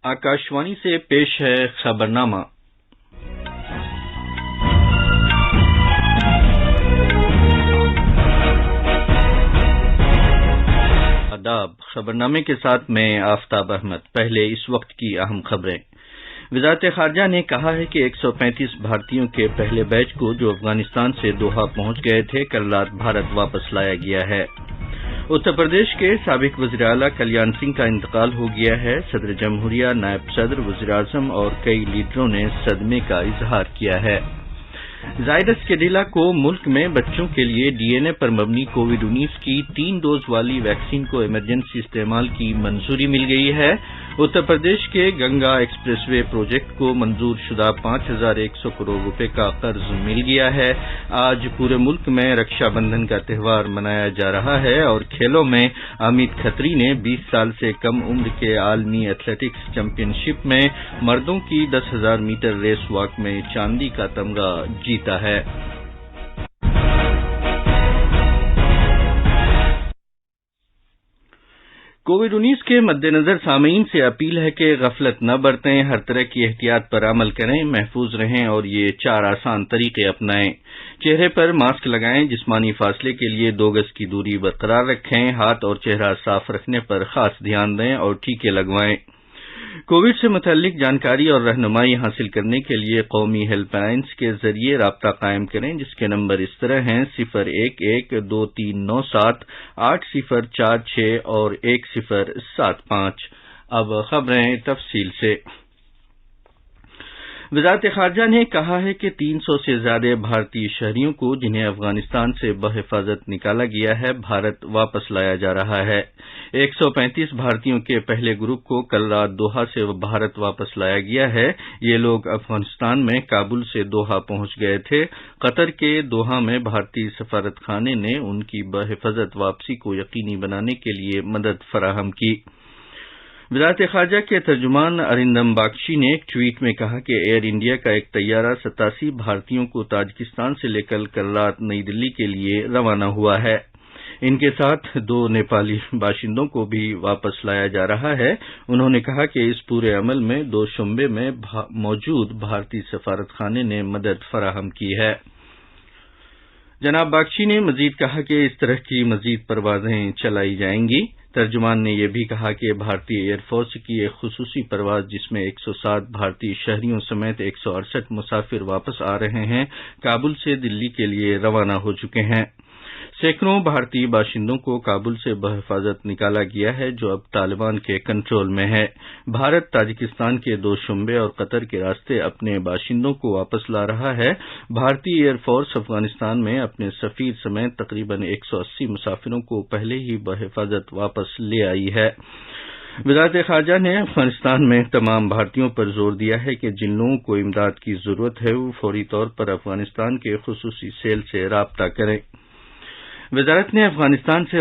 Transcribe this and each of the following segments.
آکاشوانی سے پیش ہے خبرنامہ۔ آداب، خبرنامے کے ساتھ میں آفتاب احمد۔ پہلے اس وقت کی اہم خبریں۔ وزارت خارجہ نے کہا ہے کہ 135 بھارتیوں کے پہلے بیچ کو جو افغانستان سے دوحہ پہنچ گئے تھے کل رات بھارت واپس لایا گیا ہے۔ اتر پردیش کے سابق وزیر اعلیٰ کلیان سنگھ کا انتقال ہو گیا ہے۔ صدر جمہوریہ، نائب صدر، وزیر اعظم اور کئی لیڈروں نے صدمے کا اظہار کیا ہے۔ زائڈس کیڈیلا کو ملک میں بچوں کے لیے ڈی این اے پر مبنی کووڈ-19 کی 3 ڈوز والی ویکسین کو ایمرجنسی استعمال کی منظوری مل گئی ہے۔ اتر پردیش کے گنگا ایکسپریس وے پروجیکٹ کو منظور شدہ 5,100 کروڑ روپے کا قرض مل گیا ہے۔ آج پورے ملک میں رکشا بندھن کا تہوار منایا جا رہا ہے اور کھیلوں میں امیت کھتری نے 20 سال سے کم عمر کے عالمی ایتھلیٹکس چیمپئن شپ میں مردوں کی 10,000 میٹر ریس واک میں چاندی کا تمغہ جیتا ہے۔ کووڈ-19 کے مد نظر سامعین سے اپیل ہے کہ غفلت نہ برتیں، ہر طرح کی احتیاط پر عمل کریں، محفوظ رہیں اور یہ 4 آسان طریقے اپنائیں۔ چہرے پر ماسک لگائیں، جسمانی فاصلے کے لیے 2 گز کی دوری برقرار رکھیں، ہاتھ اور چہرہ صاف رکھنے پر خاص دھیان دیں اور ٹیکے لگوائیں۔ کووڈ سے متعلق جانکاری اور رہنمائی حاصل کرنے کے لیے قومی ہیلپ لائنز کے ذریعے رابطہ قائم کریں، جس کے نمبر اس طرح ہیں 0112397804 80446 اور 1075۔ اب خبریں تفصیل سے۔ وزارت خارجہ نے کہا ہے کہ 300 سے زیادہ بھارتی شہریوں کو جنہیں افغانستان سے بحفاظت نکالا گیا ہے بھارت واپس لایا جا رہا ہے۔ 135 بھارتیوں کے پہلے گروپ کو کل رات دوحہ سے بھارت واپس لایا گیا ہے۔ یہ لوگ افغانستان میں کابل سے دوحہ پہنچ گئے تھے۔ قطر کے دوحہ میں بھارتی سفارت خانے نے ان کی بحفاظت واپسی کو یقینی بنانے کے لیے مدد فراہم کی۔ وزارت خارجہ کے ترجمان ارندم باگچی نے ایک ٹویٹ میں کہا کہ ایئر انڈیا کا ایک طیارہ 87 بھارتیوں کو تاجکستان سے لے کر کل رات نئی دلی کے لیے روانہ ہوا ہے۔ ان کے ساتھ 2 نیپالی باشندوں کو بھی واپس لایا جا رہا ہے۔ انہوں نے کہا کہ اس پورے عمل میں 2 شعبے میں موجود بھارتی سفارت خانے نے مدد فراہم کی ہے۔ جناب باگچی نے مزید کہا کہ اس طرح کی مزید پروازیں چلائی جائیں گی۔ ترجمان نے یہ بھی کہا کہ بھارتی ایئر فورس کی ایک خصوصی پرواز جس میں 107 بھارتی شہریوں سمیت 168 مسافر واپس آ رہے ہیں، کابل سے دلی کے لیے روانہ ہو چکے ہیں۔ سینکڑوں بھارتی باشندوں کو کابل سے بحفاظت نکالا گیا ہے جو اب طالبان کے کنٹرول میں ہے۔ بھارت تاجکستان کے 2 شعبے اور قطر کے راستے اپنے باشندوں کو واپس لا رہا ہے۔ بھارتی ایئر فورس افغانستان میں اپنے سفیر سمیت تقریباً 180 مسافروں کو پہلے ہی بحفاظت واپس لے آئی ہے۔ وزارت خارجہ نے افغانستان میں تمام بھارتیوں پر زور دیا ہے کہ جن لوگوں کو امداد کی ضرورت ہے وہ فوری طور پر افغانستان کے خصوصی سیل سے رابطہ کریں۔ وزارت نے افغانستان سے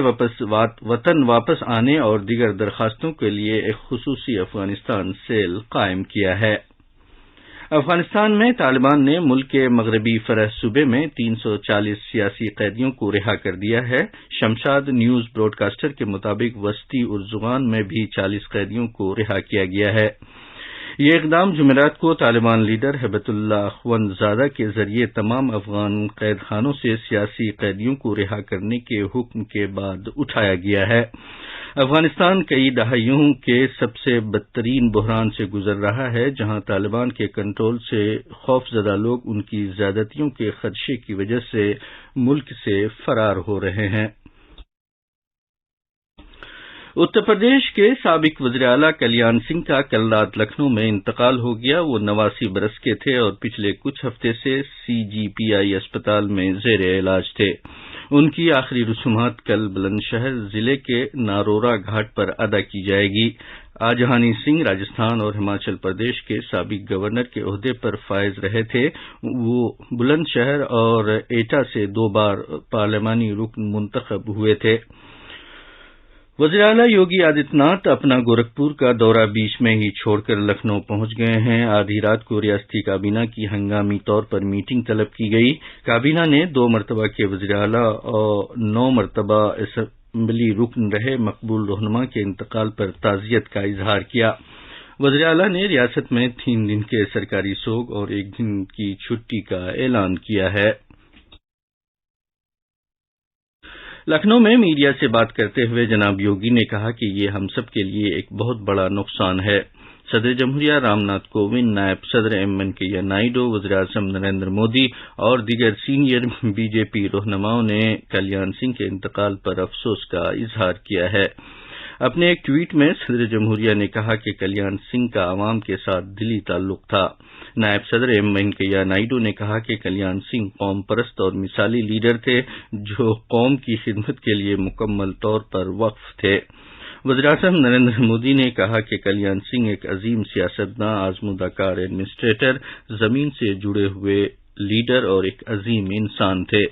وطن واپس آنے اور دیگر درخواستوں کے لیے ایک خصوصی افغانستان سیل قائم کیا ہے۔ افغانستان میں طالبان نے ملک کے مغربی فرح صوبے میں 340 سیاسی قیدیوں کو رہا کر دیا ہے۔ شمشاد نیوز براڈ کاسٹر کے مطابق وسطی ارزگان میں بھی 40 قیدیوں کو رہا کیا گیا ہے۔ یہ اقدام جمعرات کو طالبان لیڈر ہیبت اللہ اخوند زادہ کے ذریعے تمام افغان قید خانوں سے سیاسی قیدیوں کو رہا کرنے کے حکم کے بعد اٹھایا گیا ہے۔ افغانستان کئی دہائیوں کے سب سے بدترین بحران سے گزر رہا ہے، جہاں طالبان کے کنٹرول سے خوفزدہ لوگ ان کی زیادتیوں کے خدشے کی وجہ سے ملک سے فرار ہو رہے ہیں۔ اتر پردیش کے سابق وزیر اعلیٰ کلیان سنگھ کا کل رات لکھنؤ میں انتقال ہو گیا۔ وہ 89 برس کے تھے اور پچھلے کچھ ہفتے سے CGPI اسپتال میں زیر علاج تھے۔ ان کی آخری رسومات کل بلند شہر ضلع کے نارورا گھاٹ پر ادا کی جائے گی۔ آجہانی سنگھ راجستھان اور ہماچل پردیش کے سابق گورنر کے عہدے پر فائز رہے تھے۔ وہ بلند شہر اور ایٹا سے 2 بار پارلیمانی رکن منتخب ہوئے تھے۔ وزیر اعلیٰ یوگی آدتیہ ناتھ اپنا گورکھپور کا دورہ بیچ میں ہی چھوڑ کر لکھنؤ پہنچ گئے ہیں۔ آدھی رات کو ریاستی کابینہ کی ہنگامی طور پر میٹنگ طلب کی گئی۔ کابینہ نے 2 مرتبہ کے وزیر اعلیٰ اور 9 مرتبہ اسمبلی رکن رہے مقبول رہنما کے انتقال پر تعزیت کا اظہار کیا۔ وزیر اعلیٰ نے ریاست میں 3 دن کے سرکاری سوگ اور 1 دن کی چھٹی کا اعلان کیا ہے۔ لکھنؤ میں میڈیا سے بات کرتے ہوئے جناب یوگی نے کہا کہ یہ ہم سب کے لیے ایک بہت بڑا نقصان ہے۔ صدر جمہوریہ رام ناتھ کووند، نائب صدر ایم وینکیا نائیڈو، وزیر اعظم نریندر مودی اور دیگر سینئر بی جے پی رہنماؤں نے کلیان سنگھ کے انتقال پر افسوس کا اظہار کیا ہے۔ اپنے ایک ٹویٹ میں صدر جمہوریہ نے کہا کہ کلیان سنگھ کا عوام کے ساتھ دلی تعلق تھا۔ نائب صدر ایم وینکیا نائیڈو نے کہا کہ کلیان سنگھ قوم پرست اور مثالی لیڈر تھے جو قوم کی خدمت کے لیے مکمل طور پر وقف تھے۔ وزیر اعظم نریندر مودی نے کہا کہ کلیان سنگھ ایک عظیم سیاستداں، آزمودہ کار ایڈمنسٹریٹر، زمین سے جڑے ہوئے لیڈر اور ایک عظیم انسان تھے۔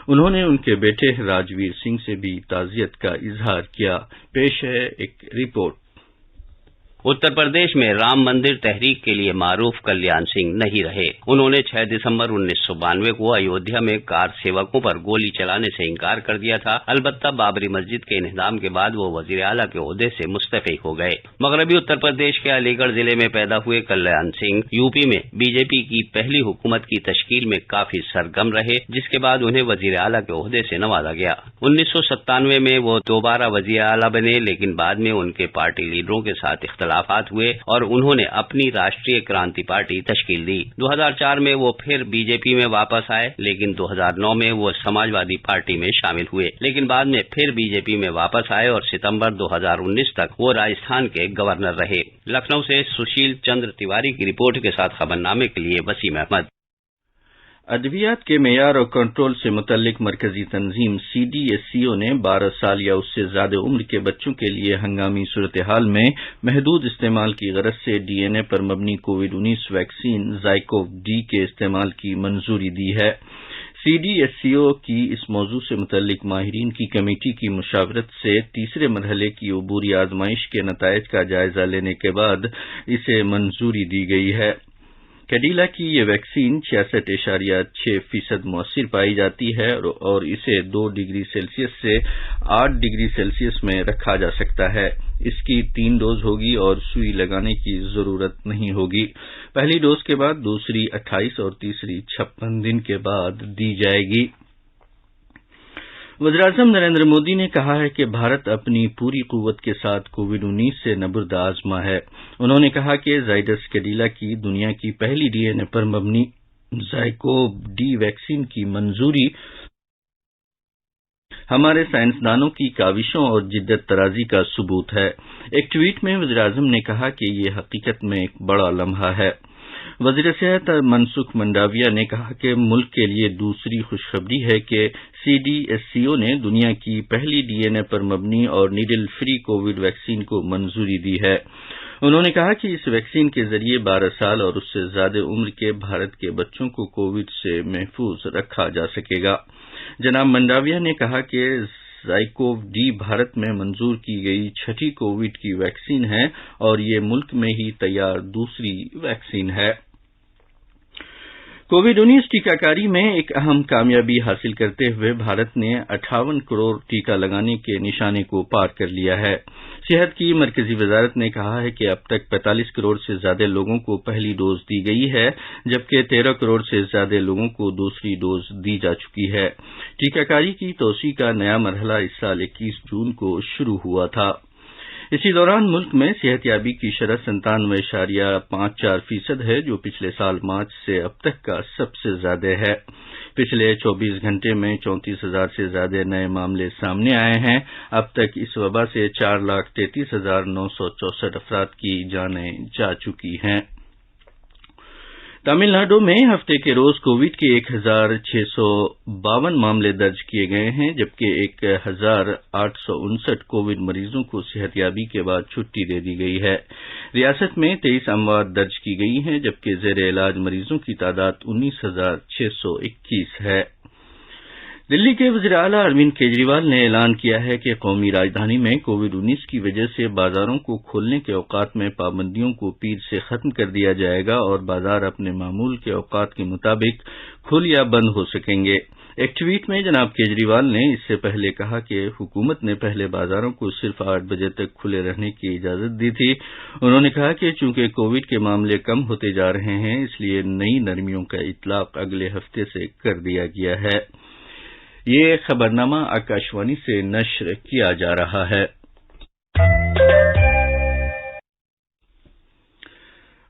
انہوں نے ان کے بیٹے راجویر سنگھ سے بھی تعزیت کا اظہار کیا۔ پیش ہے ایک رپورٹ۔ اتر پردیش میں رام مندر تحریک کے لیے معروف کلیان سنگھ نہیں رہے۔ انہوں نے 6 دسمبر 1992 کو ایودھیا میں کار سیوکوں پر گولی چلانے سے انکار کر دیا تھا۔ البتہ بابری مسجد کے انہدام کے بعد وہ وزیر اعلیٰ کے عہدے سے مستعفی ہو گئے۔ مغربی اتر پردیش کے علی گڑھ ضلع میں پیدا ہوئے کلیان سنگھ یو پی میں بی جے پی کی پہلی حکومت کی تشکیل میں کافی سرگرم رہے، جس کے بعد انہیں وزیر اعلیٰ کے عہدے سے نوازا گیا۔ 1997 میں وہ دوبارہ وزیر اعلیٰ بنے، لیکن بعد میں ان کے پارٹی لیڈروں کے ساتھ اختلافات ہوئے اور انہوں نے اپنی راشٹریہ کرانتی پارٹی تشکیل دی۔ 2004 میں وہ پھر بی جے پی میں واپس آئے، لیکن 2009 میں وہ سماجوادی پارٹی میں شامل ہوئے، لیکن بعد میں پھر بی جے پی میں واپس آئے اور ستمبر 2019 تک وہ راجستھان کے گورنر رہے۔ لکھنؤ سے سشیل چندر تیواری کی رپورٹ کے ساتھ خبرنامے کے لیے وسیم احمد۔ ادویات کے معیار اور کنٹرول سے متعلق مرکزی تنظیم CDSCO نے 12 سال یا اس سے زیادہ عمر کے بچوں کے لیے ہنگامی صورتحال میں محدود استعمال کی غرض سے DNA پر مبنی کووڈ-19 ویکسین زائکوو ڈی کے استعمال کی منظوری دی ہے۔ CDSCO کی اس موضوع سے متعلق ماہرین کی کمیٹی کی مشاورت سے تیسرے مرحلے کی عبوری آزمائش کے نتائج کا جائزہ لینے کے بعد اسے منظوری دی گئی ہے۔ کیڈیلا کی یہ ویکسین 66.6% مؤثر پائی جاتی ہے اور اسے 2 ڈگری سیلسیس سے 8 ڈگری سیلسیس میں رکھا جا سکتا ہے۔ اس کی 3 ڈوز ہوگی اور سوئی لگانے کی ضرورت نہیں ہوگی۔ پہلی ڈوز کے بعد دوسری 28 اور تیسری 56 دن کے بعد دی جائے گی۔ وزیر اعظم نریندر مودی نے کہا ہے کہ بھارت اپنی پوری قوت کے ساتھ کووڈ-19 سے نبرد آزما ہے۔ انہوں نے کہا کہ زائڈس کیڈیلا کی دنیا کی پہلی DNA پر مبنی زائکوو ڈی ویکسین کی منظوری ہمارے سائنسدانوں کی کاوشوں اور جدت طرازی کا ثبوت ہے۔ ایک ٹویٹ میں وزیر اعظم نے کہا کہ یہ حقیقت میں ایک بڑا لمحہ ہے۔ وزیر صحت منسکھ منڈاویہ نے کہا کہ ملک کے لیے دوسری خوشخبری ہے کہ CDSCO نے دنیا کی پہلی DNA پر مبنی اور نیڈل فری کووڈ ویکسین کو منظوری دی ہے۔ انہوں نے کہا کہ اس ویکسین کے ذریعے 12 سال اور اس سے زیادہ عمر کے بھارت کے بچوں کو کووڈ سے محفوظ رکھا جا سکے گا۔ جناب منڈاویہ نے کہا کہ زائکوو ڈی بھارت میں منظور کی گئی 6ٹھی کووڈ کی ویکسین ہے اور یہ ملک میں ہی تیار دوسری ویکسین ہے۔ کووڈ-19 ٹیکہ کاری میں ایک اہم کامیابی حاصل کرتے ہوئے بھارت نے 58 کروڑ ٹیکہ لگانے کے نشانے کو پار کر لیا ہے۔ صحت کی مرکزی وزارت نے کہا ہے کہ اب تک 45 کروڑ سے زیادہ لوگوں کو پہلی ڈوز دی گئی ہے، جبکہ 13 کروڑ سے زیادہ لوگوں کو دوسری ڈوز دی جا چکی ہے۔ ٹیکہ کاری کی توسیع کا نیا مرحلہ اس سال 21 جون کو شروع ہوا تھا۔ اسی دوران ملک میں صحت یابی کی شرح 97.54% ہے، جو پچھلے سال مارچ سے اب تک کا سب سے زیادہ ہے۔ پچھلے 24 گھنٹے میں 34,000 سے زیادہ نئے معاملے سامنے آئے ہیں۔ اب تک اس وبا سے 4,33,964 افراد کی جانیں جا چکی ہیں۔ تمل ناڈو میں ہفتے کے روز کووڈ کے 1,652 معاملے درج کیے گئے ہیں، جبکہ 1,859 کووڈ مریضوں کو صحت یابی کے بعد چھٹی دے دی گئی ہے۔ ریاست میں 23 اموات درج کی گئی ہیں، جبکہ زیر علاج مریضوں کی تعداد 19,621 ہے۔ دلی کے وزیر اعلیٰ اروند کیجریوال نے اعلان کیا ہے کہ قومی راجدھانی میں کووڈ-19 کی وجہ سے بازاروں کو کھولنے کے اوقات میں پابندیوں کو پیر سے ختم کر دیا جائے گا اور بازار اپنے معمول کے اوقات کے مطابق کھل یا بند ہو سکیں گے۔ ایک ٹویٹ میں جناب کیجریوال نے اس سے پہلے کہا کہ حکومت نے پہلے بازاروں کو صرف 8 بجے تک کھلے رہنے کی اجازت دی تھی۔ انہوں نے کہا کہ چونکہ کووڈ کے معاملے کم ہوتے جا رہے ہیں، اس لیے نئی نرمیوں کا اطلاق اگلے ہفتے سے کر دیا گیا ہے۔ یہ خبرنامہ آکاشوانی سے نشر کیا جا رہا ہے۔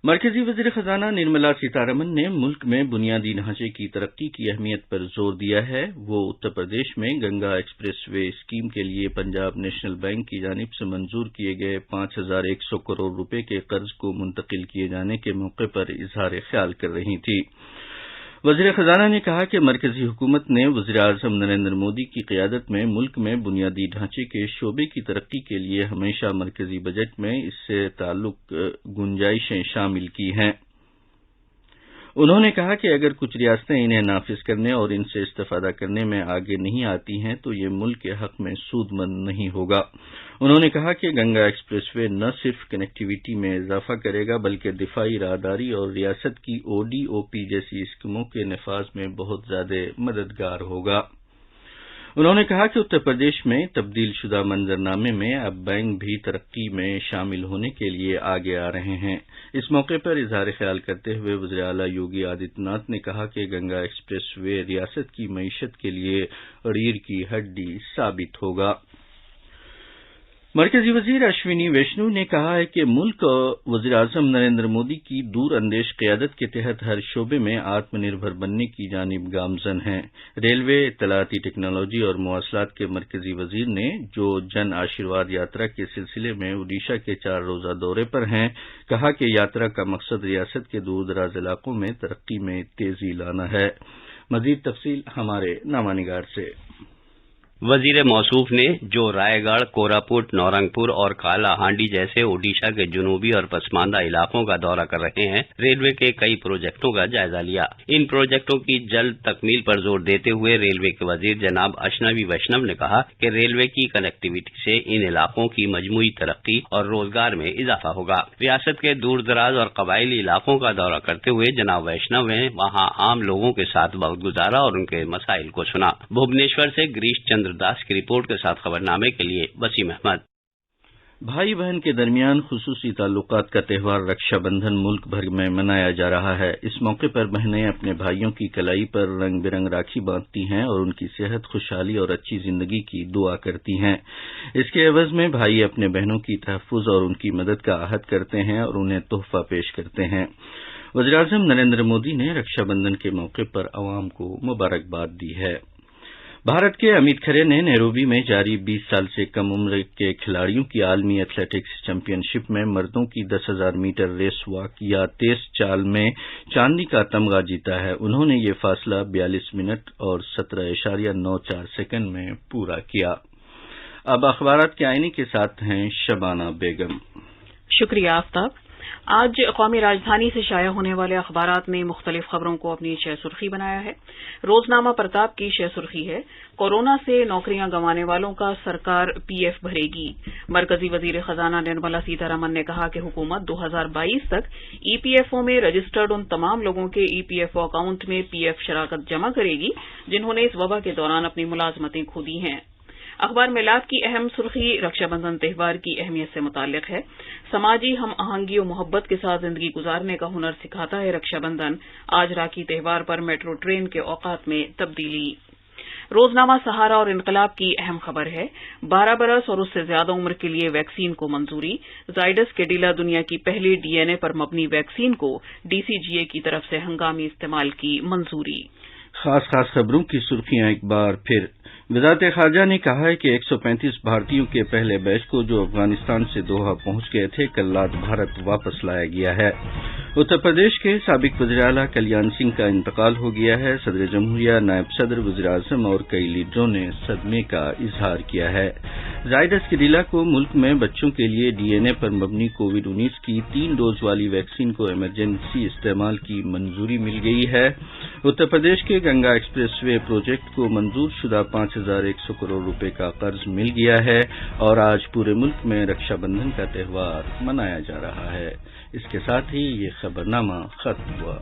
مرکزی وزیر خزانہ نرملا سیتارمن نے ملک میں بنیادی ڈھانچے کی ترقی کی اہمیت پر زور دیا ہے۔ وہ اتر پردیش میں گنگا ایکسپریس وے اسکیم کے لیے پنجاب نیشنل بینک کی جانب سے منظور کیے گئے 5100 کروڑ روپے کے قرض کو منتقل کیے جانے کے موقع پر اظہار خیال کر رہی تھی۔ وزیر خزانہ نے کہا کہ مرکزی حکومت نے وزیر اعظم نریندر مودی کی قیادت میں ملک میں بنیادی ڈھانچے کے شعبے کی ترقی کے لیے ہمیشہ مرکزی بجٹ میں اس سے تعلق گنجائشیں شامل کی ہیں۔ انہوں نے کہا کہ اگر کچھ ریاستیں انہیں نافذ کرنے اور ان سے استفادہ کرنے میں آگے نہیں آتی ہیں تو یہ ملک کے حق میں سود مند نہیں ہوگا۔ انہوں نے کہا کہ گنگا ایکسپریس وے نہ صرف کنیکٹیویٹی میں اضافہ کرے گا بلکہ دفاعی راہداری اور ریاست کی او ڈی او پی جیسی اسکیموں کے نفاذ میں بہت زیادہ مددگار ہوگا۔ انہوں نے کہا کہ اتر پردیش میں تبدیل شدہ منظرنامے میں اب بینک بھی ترقی میں شامل ہونے کے لیے آگے آ رہے ہیں۔ اس موقع پر اظہار خیال کرتے ہوئے وزیر اعلیٰ یوگی آدتیہ ناتھ نے کہا کہ گنگا ایکسپریس وے ریاست کی معیشت کے لیے ریڑھ کی ہڈی ثابت ہوگا۔ مرکزی وزیر اشونی ویشنو نے کہا ہے کہ ملک وزیر اعظم نریندر مودی کی دور اندیش قیادت کے تحت ہر شعبے میں آتم نربھر بننے کی جانب گامزن ہیں۔ ریلوے، اطلاعاتی ٹیکنالوجی اور مواصلات کے مرکزی وزیر نے جو جن آشیرواد یاترا کے سلسلے میں اوڈیشہ کے 4 روزہ دورے پر ہیں، کہا کہ یاترا کا مقصد ریاست کے دور دراز علاقوں میں ترقی میں تیزی لانا ہے۔ مزید تفصیل ہمارے نامہ نگار سے۔ وزیر موصوف نے جو رائے گڑھ، کوراپوٹ، نورنگ پور اور کالا ہانڈی جیسے اوڈیشہ کے جنوبی اور پسماندہ علاقوں کا دورہ کر رہے ہیں، ریلوے کے کئی پروجیکٹوں کا جائزہ لیا۔ ان پروجیکٹوں کی جلد تکمیل پر زور دیتے ہوئے ریلوے کے وزیر جناب اشنوی ویشنو نے کہا کہ ریلوے کی کنیکٹیویٹی سے ان علاقوں کی مجموعی ترقی اور روزگار میں اضافہ ہوگا۔ ریاست کے دور دراز اور قبائلی علاقوں کا دورہ کرتے ہوئے جناب ویشنو نے وہاں عام لوگوں کے ساتھ وقت گزارا اور ان کے مسائل کو سنا۔ بھوبنیشور سے گریش چندر داس کی رپورٹ کے ساتھ خبرنامے کے لیے وسیم احمد۔ بھائی بہن کے درمیان خصوصی تعلقات کا تہوار رکشا بندھن ملک بھر میں منایا جا رہا ہے۔ اس موقع پر بہنیں اپنے بھائیوں کی کلائی پر رنگ برنگ راکھی باندھتی ہیں اور ان کی صحت، خوشحالی اور اچھی زندگی کی دعا کرتی ہیں۔ اس کے عوض میں بھائی اپنے بہنوں کی تحفظ اور ان کی مدد کا عہد کرتے ہیں اور انہیں تحفہ پیش کرتے ہیں۔ وزیر اعظم نریندر مودی نے رکشا بندھن کے موقع پر عوام کو مبارکباد دی ہے۔ بھارت کے امیت کھرے نے نیروبی میں جاری 20 سال سے کم عمر کے کھلاڑیوں کی عالمی ایتھلیٹکس چیمپئن شپ میں مردوں کی 10,000 میٹر ریس واک یا تیز چال میں چاندی کا تمغہ جیتا ہے۔ انہوں نے یہ فاصلہ 42 منٹ اور 17.94 سیکنڈ میں پورا کیا۔ اب اخبارات کے آئینے کے ساتھ ہیں شبانہ بیگم۔ شکریہ آفتاب۔ آج قومی راجدھانی سے شائع ہونے والے اخبارات نے مختلف خبروں کو اپنی شہ سرخی بنایا ہے۔ روزنامہ پرتاپ کی شہ سرخی ہے، کورونا سے نوکریاں گنوانے والوں کا سرکار پی ایف بھرے گی۔ مرکزی وزیر خزانہ نرملا سیتارمن نے کہا کہ حکومت 2022 تک ای پی ایف او میں رجسٹرڈ ان تمام لوگوں کے ای پی ایف او اکاؤنٹ میں پی ایف شراکت جمع کرے گی جنہوں نے اس وبا کے دوران اپنی ملازمتیں کھو دی ہیں۔ اخبار میلاد کی اہم سرخی رکشا بندھن تہوار کی اہمیت سے متعلق ہے۔ سماجی ہم آہنگی و محبت کے ساتھ زندگی گزارنے کا ہنر سکھاتا ہے رکشا بندھن۔ آج راکھی تہوار پر میٹرو ٹرین کے اوقات میں تبدیلی۔ روزنامہ سہارا اور انقلاب کی اہم خبر ہے، 12 برس اور اس سے زیادہ عمر کے لیے ویکسین کو منظوری۔ زائڈس کیڈیلا دنیا کی پہلی ڈی این اے پر مبنی ویکسین کو ڈی سی جی اے کی طرف سے ہنگامی استعمال کی منظوری۔ خاص خبروں کی سرخیاں ایک بار پھر۔ وزارت خارجہ نے کہا ہے کہ 135 بھارتیوں کے پہلے بیچ کو جو افغانستان سے دوحہ پہنچ گئے تھے کل رات بھارت واپس لایا گیا ہے۔ اتر پردیش کے سابق وزیر اعلیٰ کلیان سنگھ کا انتقال ہو گیا ہے۔ صدر جمہوریہ، نائب صدر، وزیر اعظم اور کئی لیڈروں نے صدمے کا اظہار کیا ہے۔ زائڈس کیڈیلا کو ملک میں بچوں کے لیے ڈی این اے پر مبنی کووڈ-19 کی 3 ڈوز والی ویکسین کو ایمرجنسی استعمال کی منظوری مل گئی ہے۔ اتر پردیش کے گنگا ایکسپریس وے پروجیکٹ کو منظور شدہ 5100 کروڑ روپے کا قرض مل گیا ہے اور آج پورے ملک میں رکشا بندھن کا تہوار منایا جا رہا ہے۔ اس کے ساتھ ہی یہ خبرنامہ ختم ہوا۔